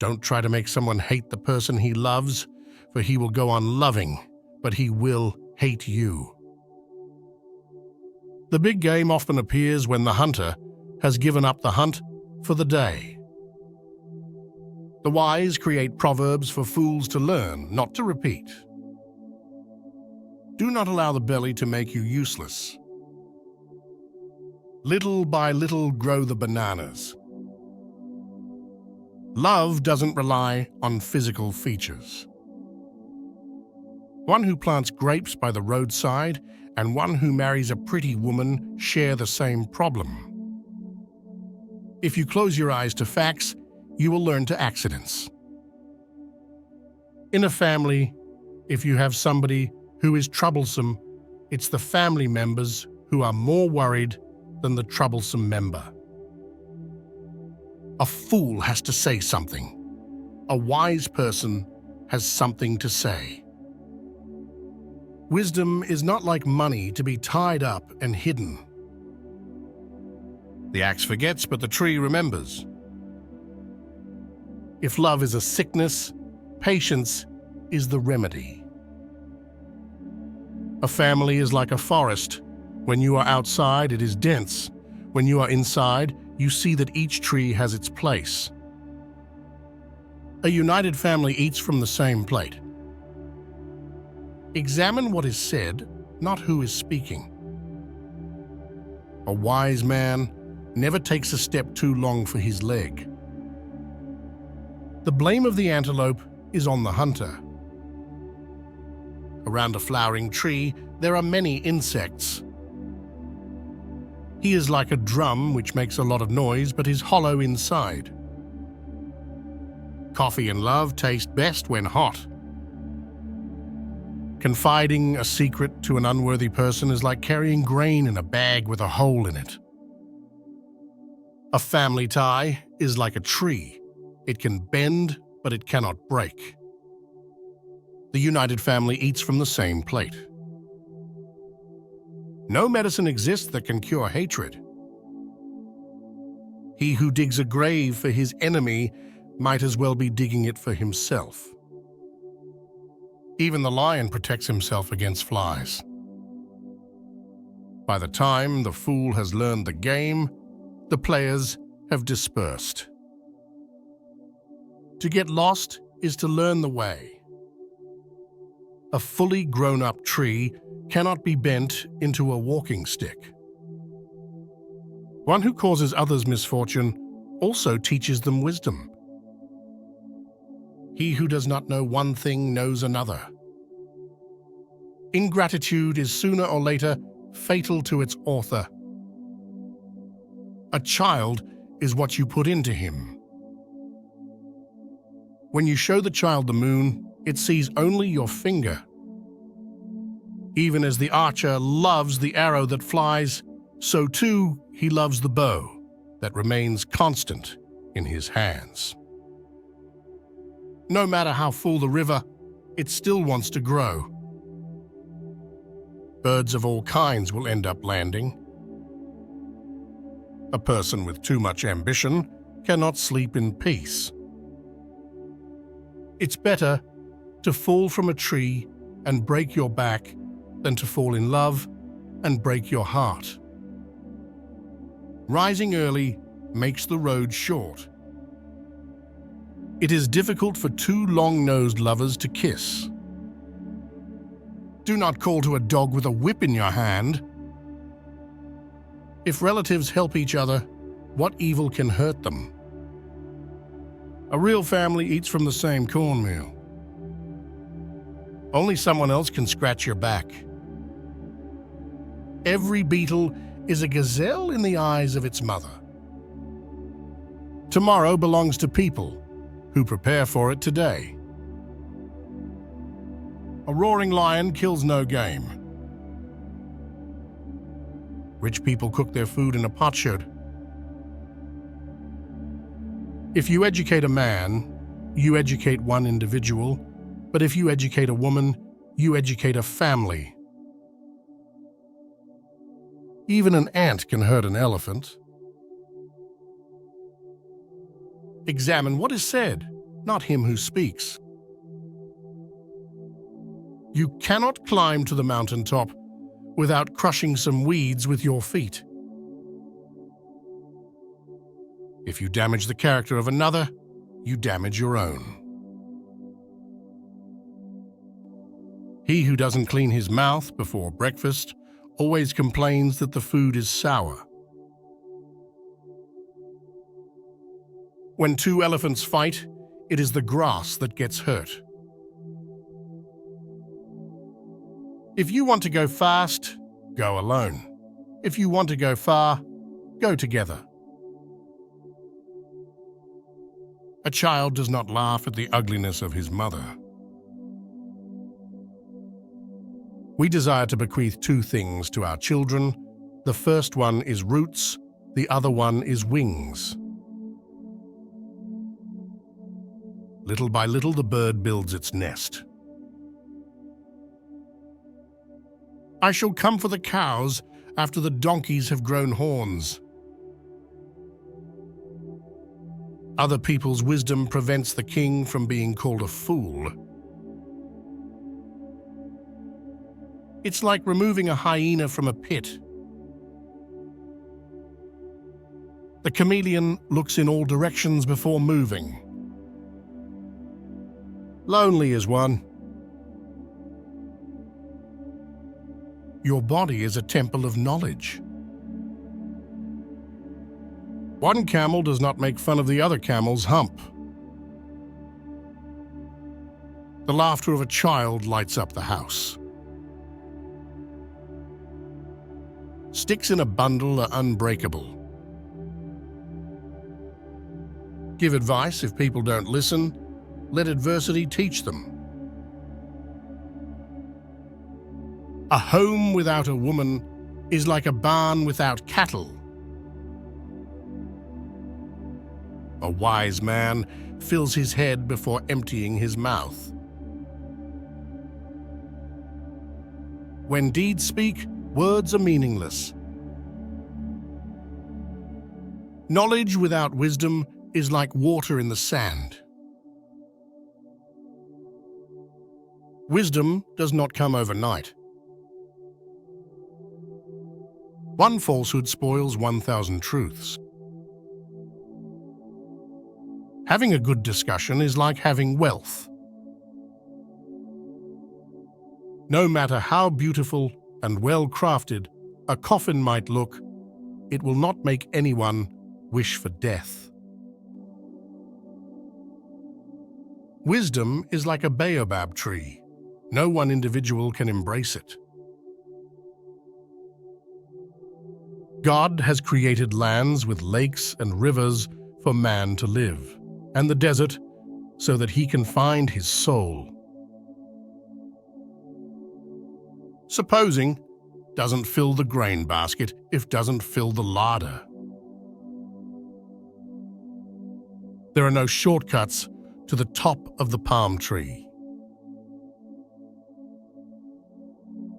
Don't try to make someone hate the person he loves, for he will go on loving, but he will hate you. The big game often appears when the hunter has given up the hunt for the day. The wise create proverbs for fools to learn, not to repeat. Do not allow the belly to make you useless. Little by little grow the bananas. Love doesn't rely on physical features. One who plants grapes by the roadside and one who marries a pretty woman share the same problem. If you close your eyes to facts, you will learn to accidents. In a family, if you have somebody who is troublesome, it's the family members who are more worried than the troublesome member. A fool has to say something. A wise person has something to say. Wisdom is not like money to be tied up and hidden. The axe forgets, but the tree remembers. If love is a sickness, patience is the remedy. A family is like a forest. When you are outside, it is dense. When you are inside, you see that each tree has its place. A united family eats from the same plate. Examine what is said, not who is speaking. A wise man never takes a step too long for his leg. The blame of the antelope is on the hunter. Around a flowering tree, there are many insects. He is like a drum which makes a lot of noise but is hollow inside. Coffee and love taste best when hot. Confiding a secret to an unworthy person is like carrying grain in a bag with a hole in it. A family tie is like a tree. It can bend, but it cannot break. The united family eats from the same plate. No medicine exists that can cure hatred. He who digs a grave for his enemy might as well be digging it for himself. Even the lion protects himself against flies. By the time the fool has learned the game, the players have dispersed. To get lost is to learn the way. A fully grown-up tree cannot be bent into a walking stick. One who causes others misfortune also teaches them wisdom. He who does not know one thing knows another. Ingratitude is sooner or later fatal to its author. A child is what you put into him. When you show the child the moon, it sees only your finger. Even as the archer loves the arrow that flies, so too he loves the bow that remains constant in his hands. No matter how full the river, it still wants to grow. Birds of all kinds will end up landing. A person with too much ambition cannot sleep in peace. It's better to fall from a tree and break your back than to fall in love and break your heart. Rising early makes the road short. It is difficult for two long-nosed lovers to kiss. Do not call to a dog with a whip in your hand. If relatives help each other, what evil can hurt them? A real family eats from the same cornmeal. Only someone else can scratch your back. Every beetle is a gazelle in the eyes of its mother. Tomorrow belongs to people who prepare for it today. A roaring lion kills no game. Rich people cook their food in a potsherd. If you educate a man, you educate one individual, but if you educate a woman, you educate a family. Even an ant can hurt an elephant. Examine what is said, not him who speaks. You cannot climb to the mountaintop without crushing some weeds with your feet. If you damage the character of another, you damage your own. He who doesn't clean his mouth before breakfast always complains that the food is sour. When two elephants fight, it is the grass that gets hurt. If you want to go fast, go alone. If you want to go far, go together. A child does not laugh at the ugliness of his mother. We desire to bequeath two things to our children. The first one is roots, the other one is wings. Little by little, the bird builds its nest. I shall come for the cows after the donkeys have grown horns. Other people's wisdom prevents the king from being called a fool. It's like removing a hyena from a pit. The chameleon looks in all directions before moving. Lonely is one. Your body is a temple of knowledge. One camel does not make fun of the other camel's hump. The laughter of a child lights up the house. Sticks in a bundle are unbreakable. Give advice if people don't listen. Let adversity teach them. A home without a woman is like a barn without cattle. A wise man fills his head before emptying his mouth. When deeds speak, words are meaningless. Knowledge without wisdom is like water in the sand. Wisdom does not come overnight. One falsehood spoils 1,000 truths. Having a good discussion is like having wealth. No matter how beautiful and well-crafted a coffin might look, it will not make anyone wish for death. Wisdom is like a baobab tree. No one individual can embrace it. God has created lands with lakes and rivers for man to live, and the desert so that he can find his soul. Supposing doesn't fill the grain basket if doesn't fill the larder. There are no shortcuts to the top of the palm tree.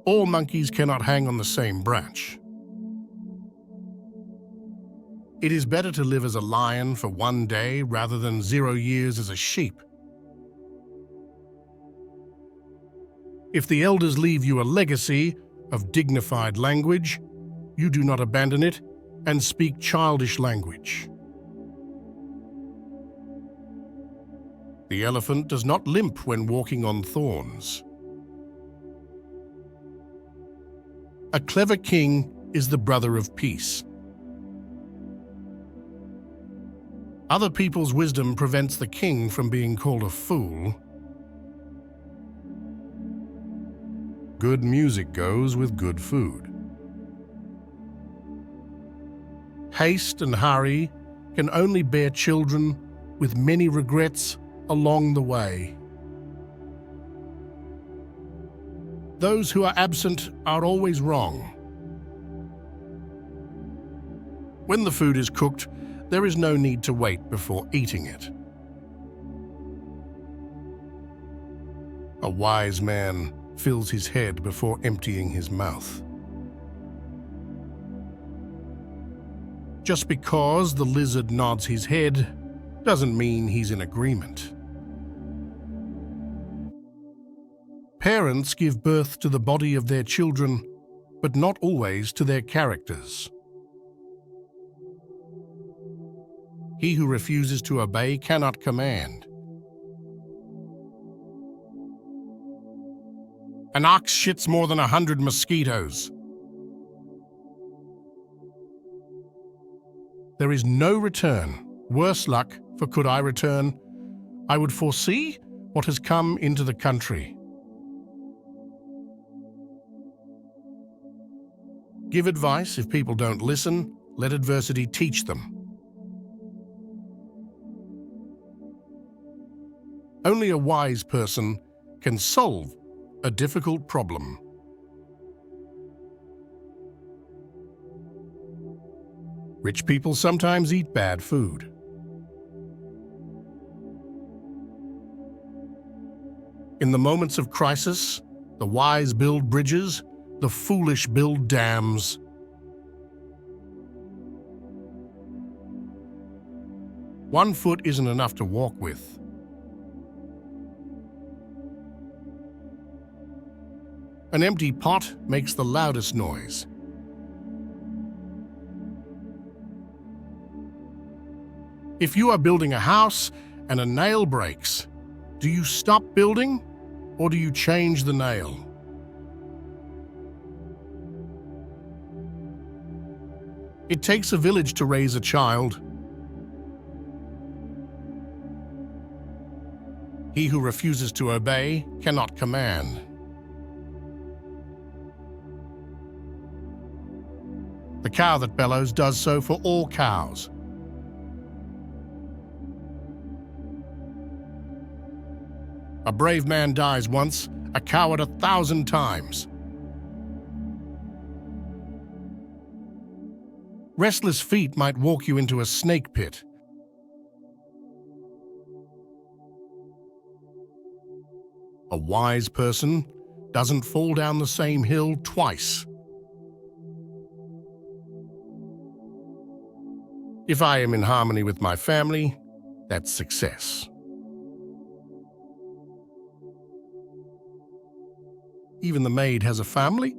All monkeys cannot hang on the same branch. It is better to live as a lion for one day rather than 0 years as a sheep. If the elders leave you a legacy of dignified language, you do not abandon it and speak childish language. The elephant does not limp when walking on thorns. A clever king is the brother of peace. Other people's wisdom prevents the king from being called a fool. Good music goes with good food. Haste and hurry can only bear children with many regrets along the way. Those who are absent are always wrong. When the food is cooked, there is no need to wait before eating it. A wise man fills his head before emptying his mouth. Just because the lizard nods his head doesn't mean he's in agreement. Parents give birth to the body of their children, but not always to their characters. He who refuses to obey cannot command. An ox shits more than 100 mosquitoes. There is no return. Worse luck, for could I return, I would foresee what has come into the country. Give advice. If people don't listen, let adversity teach them. Only a wise person can solve a difficult problem. Rich people sometimes eat bad food. In the moments of crisis, the wise build bridges, the foolish build dams. One foot isn't enough to walk with. An empty pot makes the loudest noise. If you are building a house and a nail breaks, do you stop building or do you change the nail? It takes a village to raise a child. He who refuses to obey cannot command. The cow that bellows does so for all cows. A brave man dies once, a coward 1,000 times. Restless feet might walk you into a snake pit. A wise person doesn't fall down the same hill twice. If I am in harmony with my family, that's success. Even the maid has a family.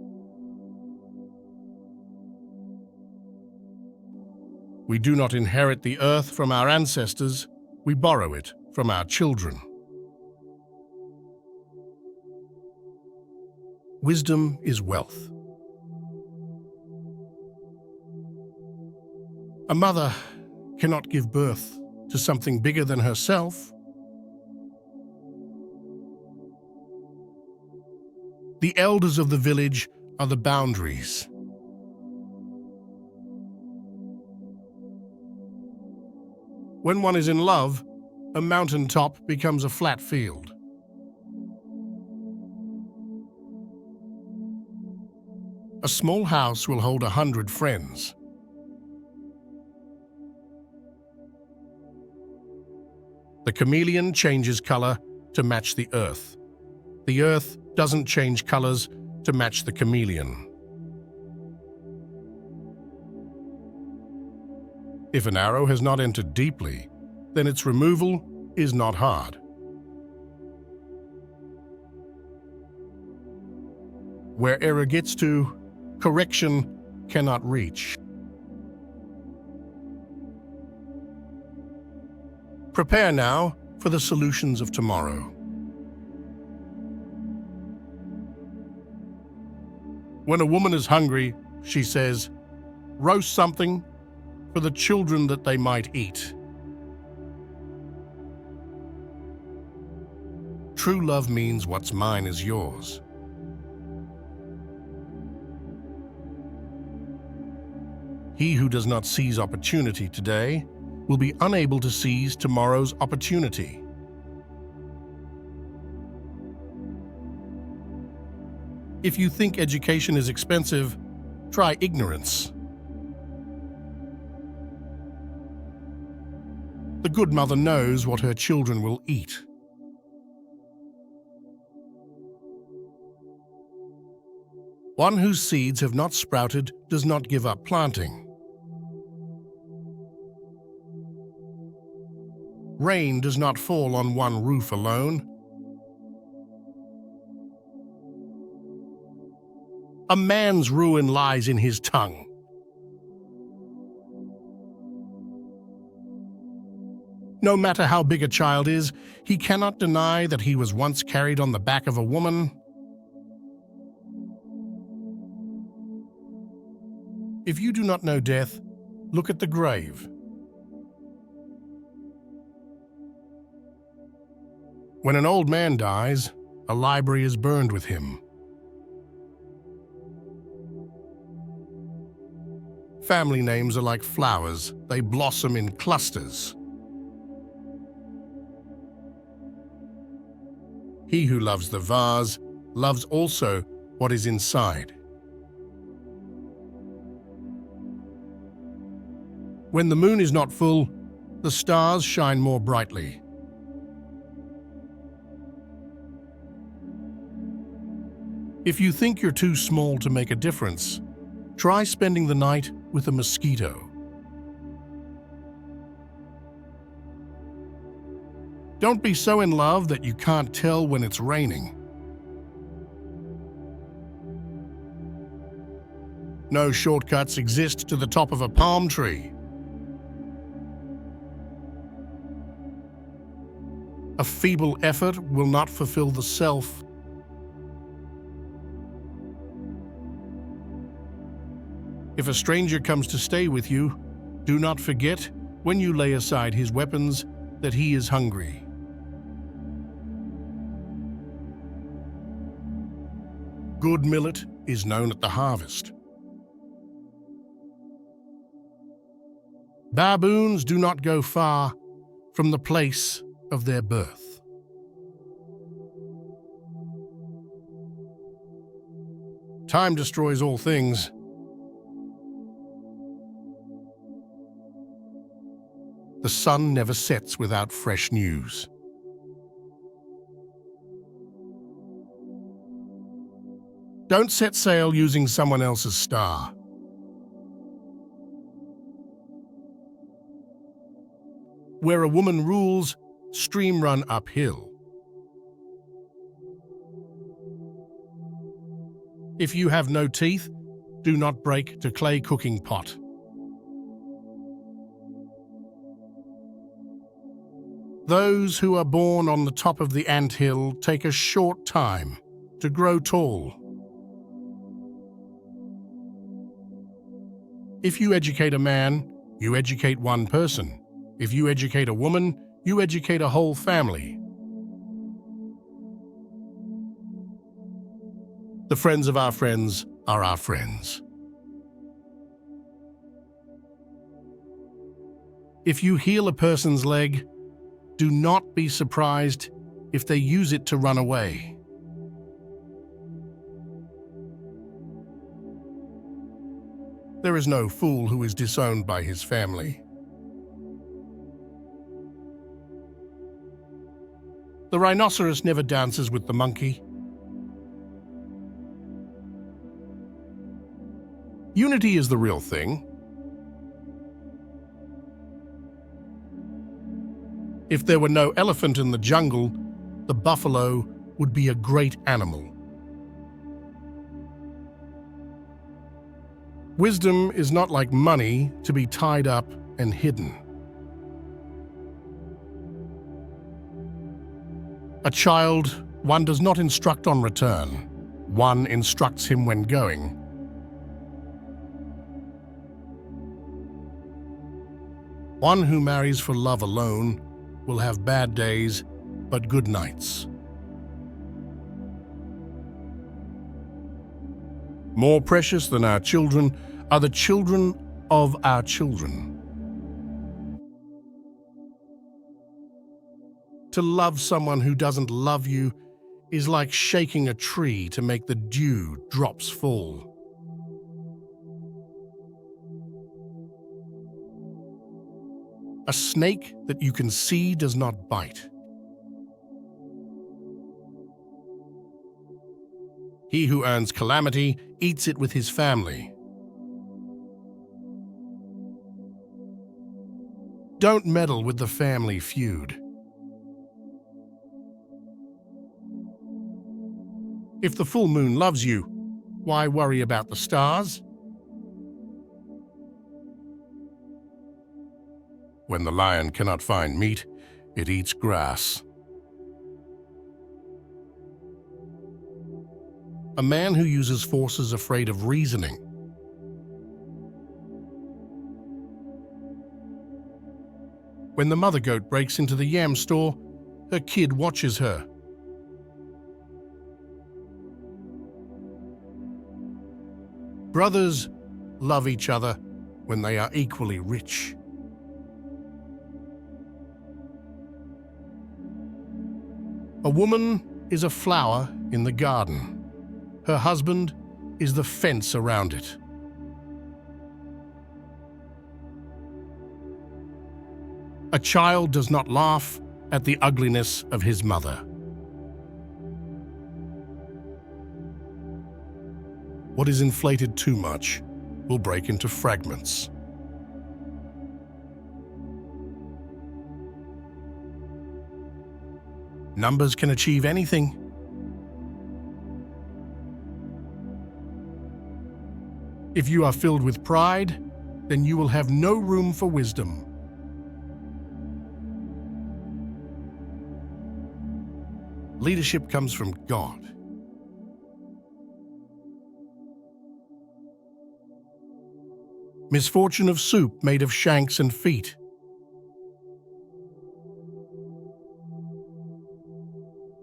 We do not inherit the earth from our ancestors, we borrow it from our children. Wisdom is wealth. A mother cannot give birth to something bigger than herself. The elders of the village are the boundaries. When one is in love, a mountaintop becomes a flat field. A small house will hold 100 friends. The chameleon changes color to match the earth. The earth doesn't change colors to match the chameleon. If an arrow has not entered deeply, then its removal is not hard. Where error gets to, correction cannot reach. Prepare now for the solutions of tomorrow. When a woman is hungry, she says, "Roast something for the children that they might eat." True love means what's mine is yours. He who does not seize opportunity today will be unable to seize tomorrow's opportunity. If you think education is expensive, try ignorance. The good mother knows what her children will eat. One whose seeds have not sprouted does not give up planting. Rain does not fall on one roof alone. A man's ruin lies in his tongue. No matter how big a child is, he cannot deny that he was once carried on the back of a woman. If you do not know death, look at the grave. When an old man dies, a library is burned with him. Family names are like flowers. They blossom in clusters. He who loves the vase loves also what is inside. When the moon is not full, the stars shine more brightly. If you think you're too small to make a difference, try spending the night with a mosquito. Don't be so in love that you can't tell when it's raining. No shortcuts exist to the top of a palm tree. A feeble effort will not fulfill the self. If a stranger comes to stay with you, do not forget, when you lay aside his weapons, that he is hungry. Good millet is known at the harvest. Baboons do not go far from the place of their birth. Time destroys all things. The sun never sets without fresh news. Don't set sail using someone else's star. Where a woman rules, stream run uphill. If you have no teeth, do not break the clay cooking pot. Those who are born on the top of the anthill take a short time to grow tall. If you educate a man, you educate one person. If you educate a woman, you educate a whole family. The friends of our friends are our friends. If you heal a person's leg, do not be surprised if they use it to run away. There is no fool who is disowned by his family. The rhinoceros never dances with the monkey. Unity is the real thing. If there were no elephant in the jungle, the buffalo would be a great animal. Wisdom is not like money to be tied up and hidden. A child, one does not instruct on return. One instructs him when going. One who marries for love alone will have bad days, but good nights. More precious than our children are the children of our children. To love someone who doesn't love you is like shaking a tree to make the dew drops fall. A snake that you can see does not bite. He who earns calamity eats it with his family. Don't meddle with the family feud. If the full moon loves you, Why worry about the stars? When the lion cannot find meat, it eats grass. A man who uses force is afraid of reasoning. When the mother goat breaks into the yam store, her kid watches her. Brothers love each other when they are equally rich. A woman is a flower in the garden. Her husband is the fence around it. A child does not laugh at the ugliness of his mother. What is inflated too much will break into fragments. Numbers can achieve anything. If you are filled with pride, then you will have no room for wisdom. Leadership comes from God. Misfortune of soup made of shanks and feet.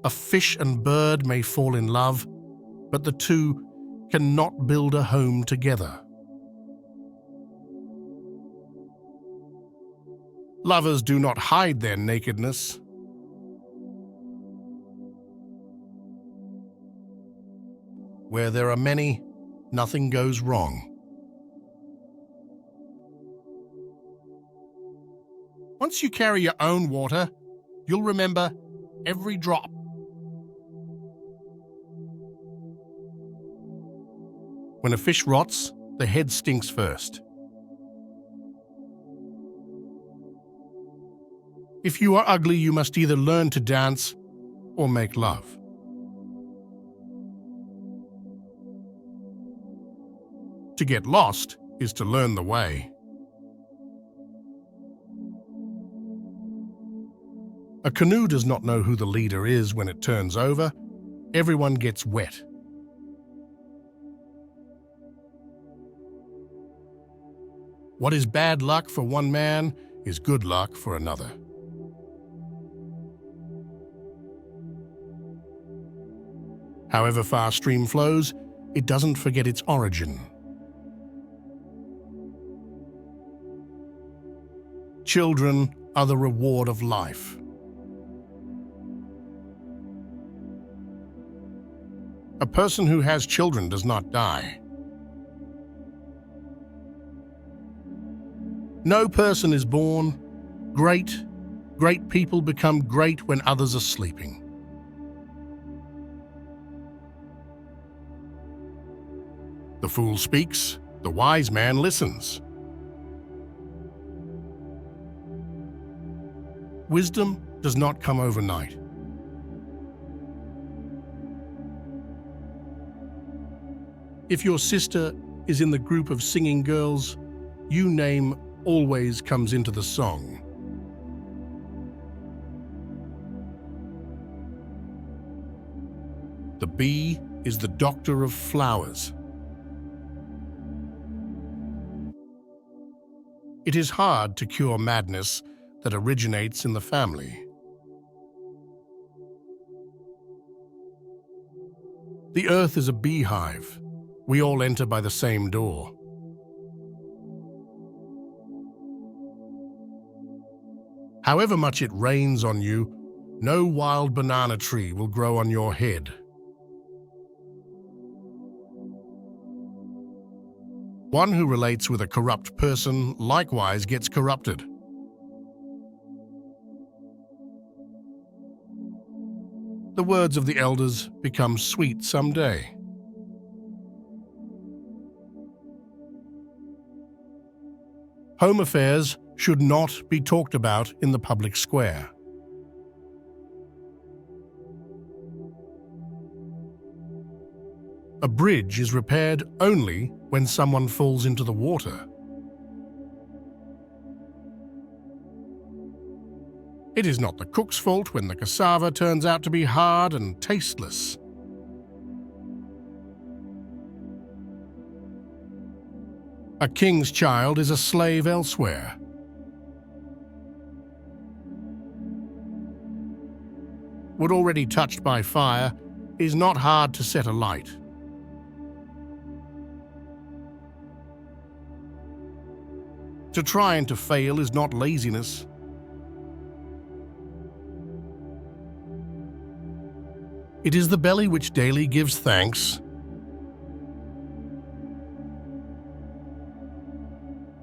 A fish and bird may fall in love, but the two cannot build a home together. Lovers do not hide their nakedness. Where there are many, nothing goes wrong. Once you carry your own water, you'll remember every drop. When a fish rots, the head stinks first. If you are ugly, you must either learn to dance or make love. To get lost is to learn the way. A canoe does not know who the leader is when it turns over. Everyone gets wet. What is bad luck for one man is good luck for another. However far a stream flows, it doesn't forget its origin. Children are the reward of life. A person who has children does not die. No person is born great. Great people become great when others are sleeping. The fool speaks, the wise man listens. Wisdom does not come overnight. If your sister is in the group of singing girls, your name always comes into the song. The bee is the doctor of flowers. It is hard to cure madness that originates in the family. The earth is a beehive. We all enter by the same door. However much it rains on you, no wild banana tree will grow on your head. One who relates with a corrupt person likewise gets corrupted. The words of the elders become sweet someday. Home affairs should not be talked about in the public square. A bridge is repaired only when someone falls into the water. It is not the cook's fault when the cassava turns out to be hard and tasteless. A king's child is a slave elsewhere. Wood already touched by fire is not hard to set alight. To try and to fail is not laziness. It is the belly which daily gives thanks.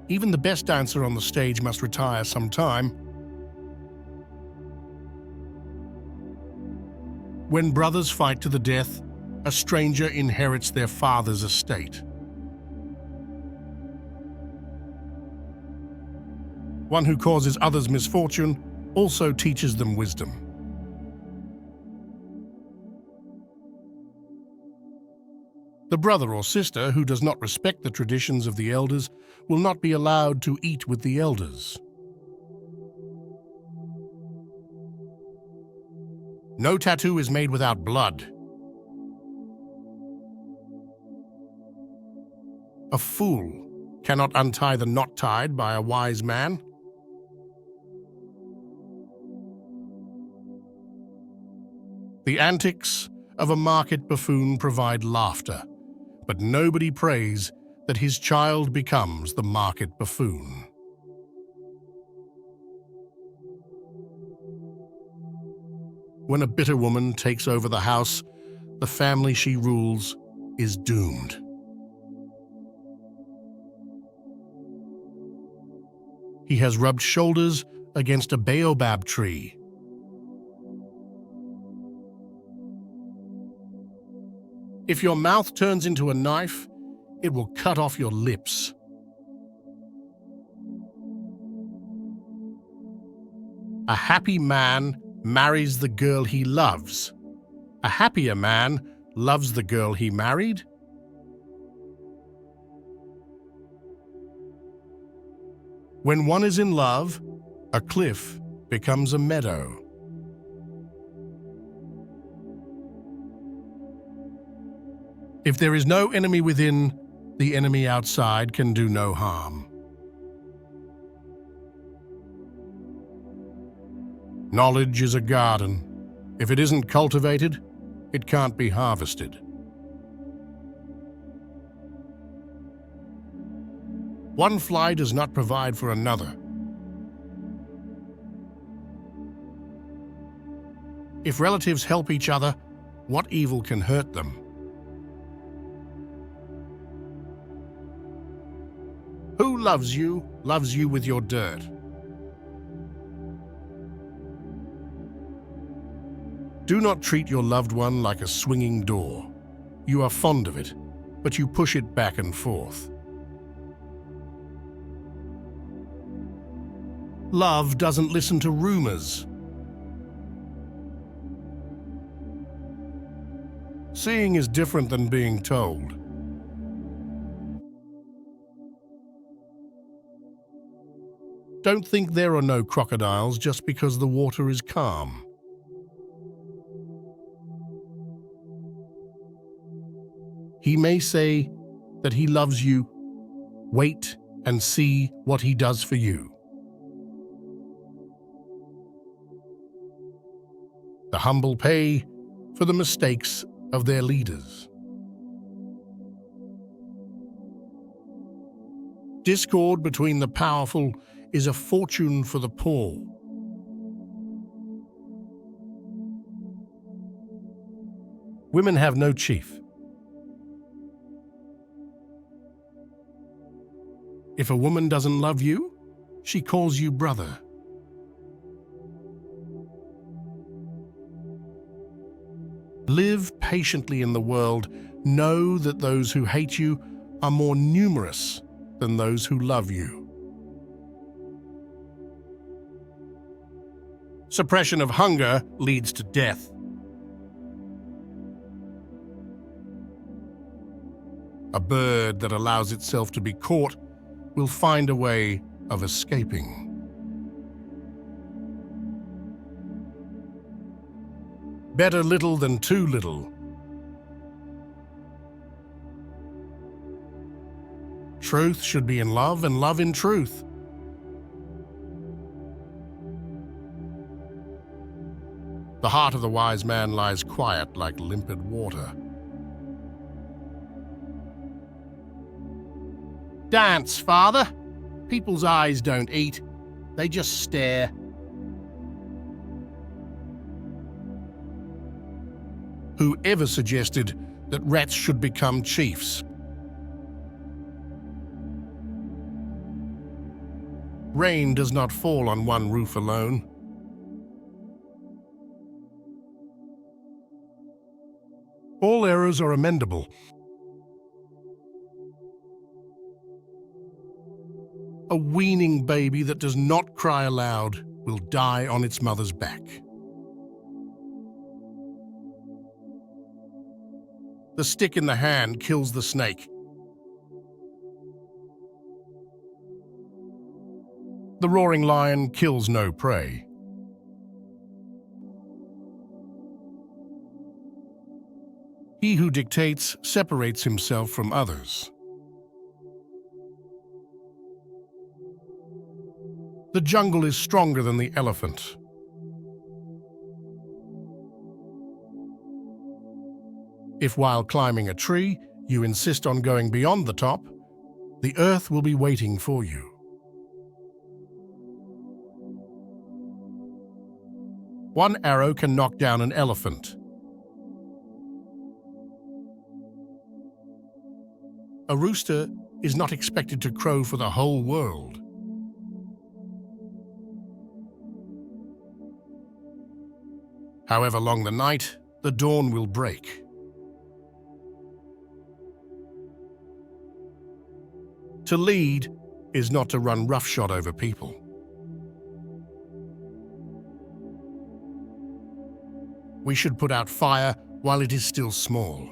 Even the best dancer on the stage must retire sometime. When brothers fight to the death, a stranger inherits their father's estate. One who causes others misfortune also teaches them wisdom. The brother or sister who does not respect the traditions of the elders will not be allowed to eat with the elders. No tattoo is made without blood. A fool cannot untie the knot tied by a wise man. The antics of a market buffoon provide laughter, but nobody prays that his child becomes the market buffoon. When a bitter woman takes over the house, the family she rules is doomed. He has rubbed shoulders against a baobab tree. If your mouth turns into a knife, it will cut off your lips. A happy man marries the girl he loves. A happier man loves the girl he married. When one is in love, a cliff becomes a meadow. If there is no enemy within, the enemy outside can do no harm. Knowledge is a garden. If it isn't cultivated, it can't be harvested. One fly does not provide for another. If relatives help each other, what evil can hurt them? Who loves you with your dirt. Do not treat your loved one like a swinging door. You are fond of it, but you push it back and forth. Love doesn't listen to rumors. Seeing is different than being told. Don't think there are no crocodiles just because the water is calm. He may say that he loves you. Wait and see what he does for you. The humble pay for the mistakes of their leaders. Discord between the powerful is a fortune for the poor. Women have no chief. If a woman doesn't love you, she calls you brother. Live patiently in the world. Know that those who hate you are more numerous than those who love you. Suppression of hunger leads to death. A bird that allows itself to be caught will find a way of escaping. Better little than too little. Truth should be in love and love in truth. The heart of the wise man lies quiet like limpid water. Dance, father. People's eyes don't eat. They just stare. Whoever suggested that rats should become chiefs? Rain does not fall on one roof alone. All errors are amendable. A weaning baby that does not cry aloud will die on its mother's back. The stick in the hand kills the snake. The roaring lion kills no prey. He who dictates separates himself from others. The jungle is stronger than the elephant. If while climbing a tree, you insist on going beyond the top, the earth will be waiting for you. One arrow can knock down an elephant. A rooster is not expected to crow for the whole world. However long the night, the dawn will break. To lead is not to run roughshod over people. We should put out fire while it is still small.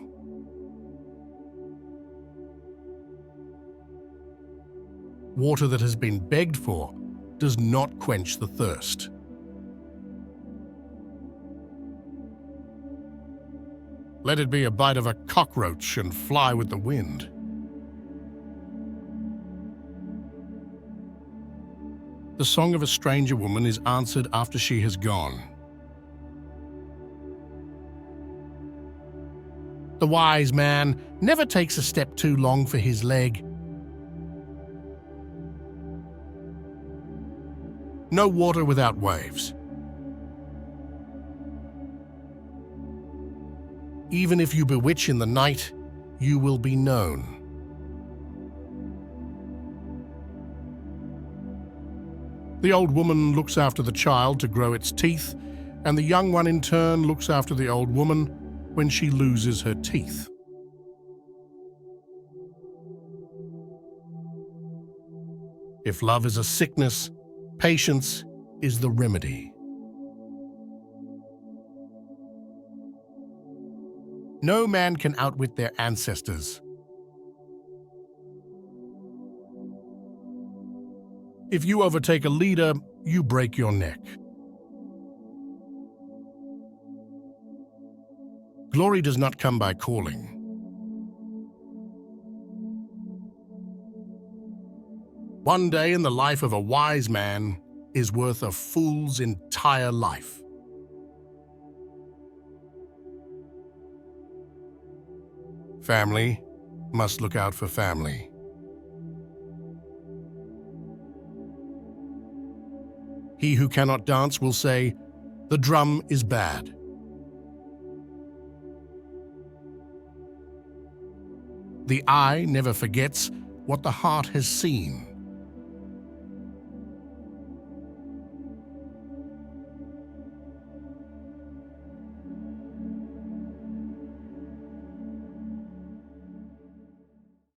Water that has been begged for does not quench the thirst. Let it be a bite of a cockroach and fly with the wind. The song of a stranger woman is answered after she has gone. The wise man never takes a step too long for his leg. No water without waves. Even if you bewitch in the night, you will be known. The old woman looks after the child to grow its teeth, and the young one in turn looks after the old woman when she loses her teeth. If love is a sickness, patience is the remedy. No man can outwit their ancestors. If you overtake a leader, you break your neck. Glory does not come by calling. One day in the life of a wise man is worth a fool's entire life. Family must look out for family. He who cannot dance will say, "The drum is bad." The eye never forgets what the heart has seen.